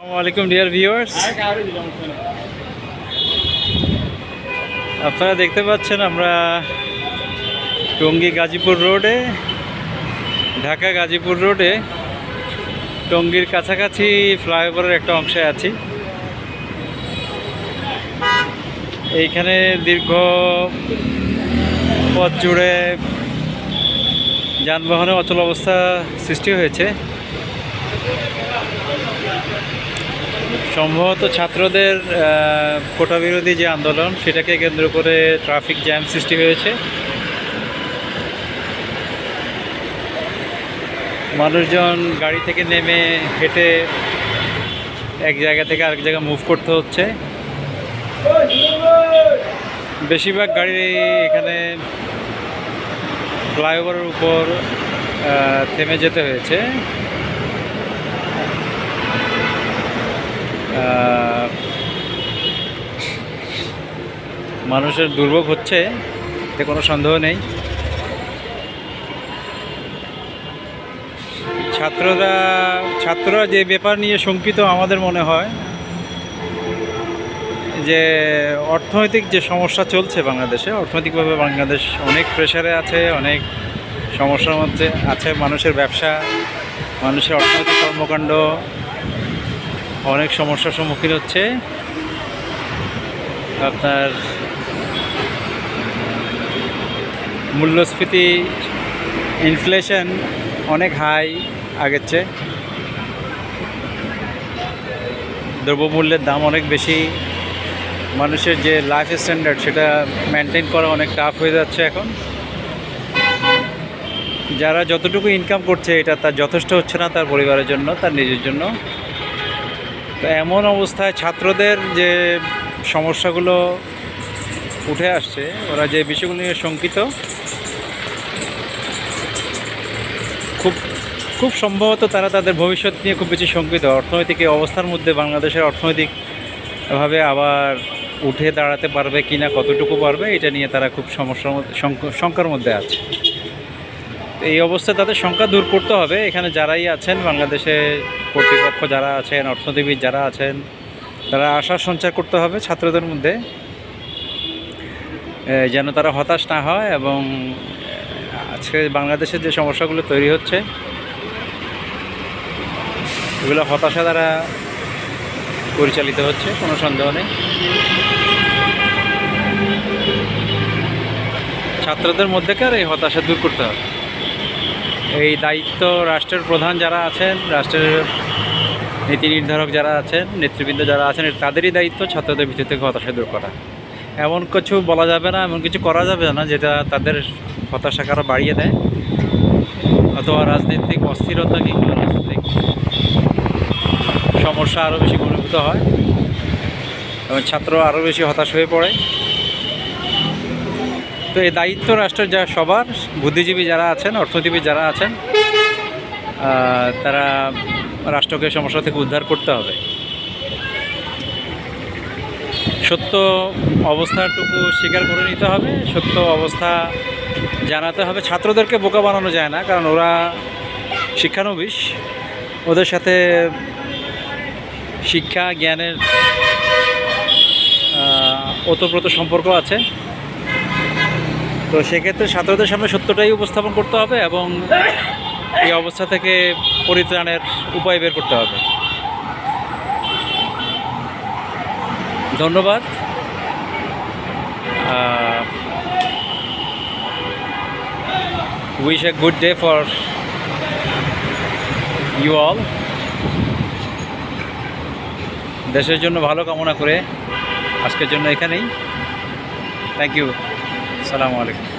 আসসালামু dear viewers, আপনারা দেখতে পাচ্ছেন আমরা টঙ্গী গাজীপুর রোডে, ঢাকা গাজীপুর রোডে টঙ্গীর কাছাকাছি ফ্লাইওভারের একটা অংশে আছি। এইখানে দীর্ঘ পথ জুড়ে যানবাহনের অচল অবস্থা সৃষ্টি হয়েছে। সম্ভবত ছাত্রদের কোটা বিরোধী যে আন্দোলন, সেটাকে কেন্দ্র করে ট্রাফিক জ্যাম সৃষ্টি হয়েছে। মানুষজন গাড়ি থেকে নেমে হেঁটে এক জায়গা থেকে আরেক জায়গায় মুভ করতে হচ্ছে। বেশিরভাগ গাড়ি এখানে ফ্লাইওভারের উপর থেমে যেতে হয়েছে। মানুষের দুর্ভোগ হচ্ছে, এতে কোনো সন্দেহ নেই। ছাত্ররা যে ব্যাপার নিয়ে শঙ্কিত, আমাদের মনে হয় যে অর্থনৈতিক যে সমস্যা চলছে বাংলাদেশে, অর্থনৈতিকভাবে বাংলাদেশ অনেক প্রেসারে আছে, অনেক সমস্যার মধ্যে আছে। মানুষের ব্যবসা, মানুষের অর্থনৈতিক কর্মকাণ্ড অনেক সমস্যার সম্মুখীন হচ্ছে। আপনার মূল্যস্ফীতি, ইনফ্লেশন অনেক হাই আগের চেয়ে। দ্রব্যমূল্যের দাম অনেক বেশি। মানুষের যে লাইফ স্ট্যান্ডার্ড, সেটা মেনটেন করা অনেক টাফ হয়ে যাচ্ছে এখন। যারা যতটুকু ইনকাম করছে, এটা তার যথেষ্ট হচ্ছে না তার পরিবারের জন্য, তার নিজের জন্য। তো এমন অবস্থায় ছাত্রদের যে সমস্যাগুলো উঠে আসছে, ওরা যে বিষয়গুলো নিয়ে শঙ্কিত, খুব সম্ভবত তারা তাদের ভবিষ্যৎ নিয়ে খুব বেশি শঙ্কিত। অর্থনৈতিক অবস্থার মধ্যে বাংলাদেশের অর্থনৈতিকভাবে আবার উঠে দাঁড়াতে পারবে কি না, কতটুকু পারবে, এটা নিয়ে তারা খুব শঙ্কার মধ্যে আছে। এই অবস্থায় তাদের শঙ্কা দূর করতে হবে। এখানে যারাই আছেন, বাংলাদেশে কর্তৃপক্ষ যারা আছেন, অর্থনীতিবিদ যারা আছেন, তারা আশা সঞ্চার করতে হবে ছাত্রদের মধ্যে, যেন তারা হতাশ না হয়। এবং আজকে বাংলাদেশের যে সমস্যাগুলো তৈরি হচ্ছে, এগুলো হতাশা দ্বারা পরিচালিত হচ্ছে, কোনো সন্দেহ নেই। ছাত্রদের মধ্যেকার এই হতাশা দূর করতে হবে। এই দায়িত্ব রাষ্ট্রের প্রধান যারা আছেন, রাষ্ট্রের নীতি নির্ধারক যারা আছেন, নেতৃবৃন্দ যারা আছেন, তাদেরই দায়িত্ব ছাত্রদের ভিতর থেকে হতাশা দূর করা। এমন কিছু বলা যাবে না, এমন কিছু করা যাবে না যেটা তাদের হতাশাকে আরও বাড়িয়ে দেয়, অথবা রাজনৈতিক অস্থিরতা কিংবা রাজনৈতিক সমস্যা আরও বেশি ঘনীভূত হয় এবং ছাত্র আরও বেশি হতাশ হয়ে পড়ে। তো এই দায়িত্ব রাষ্ট্রের যা সবার, বুদ্ধিজীবী যারা আছেন, অর্থনীতিবিদ যারা আছেন, তারা রাষ্ট্রকে সমস্যা থেকে উদ্ধার করতে হবে। সত্য অবস্থাটুকু স্বীকার করে নিতে হবে, সত্য অবস্থা জানাতে হবে। ছাত্রদেরকে বোকা বানানো যায় না, কারণ ওরা শিক্ষানবিশ, ওদের সাথে শিক্ষা জ্ঞানের ওতপ্রোত সম্পর্ক আছে। তো সেক্ষেত্রে ছাত্রদের সামনে সত্যটাই উপস্থাপন করতে হবে এবং এই অবস্থা থেকে পরিত্রাণের উপায় বের করতে হবে। ধন্যবাদ। Wish a good day for you all. দেশের জন্য ভালো কামনা করে আজকের জন্য এখানেই। Thank you. আসসালামু আলাইকুম।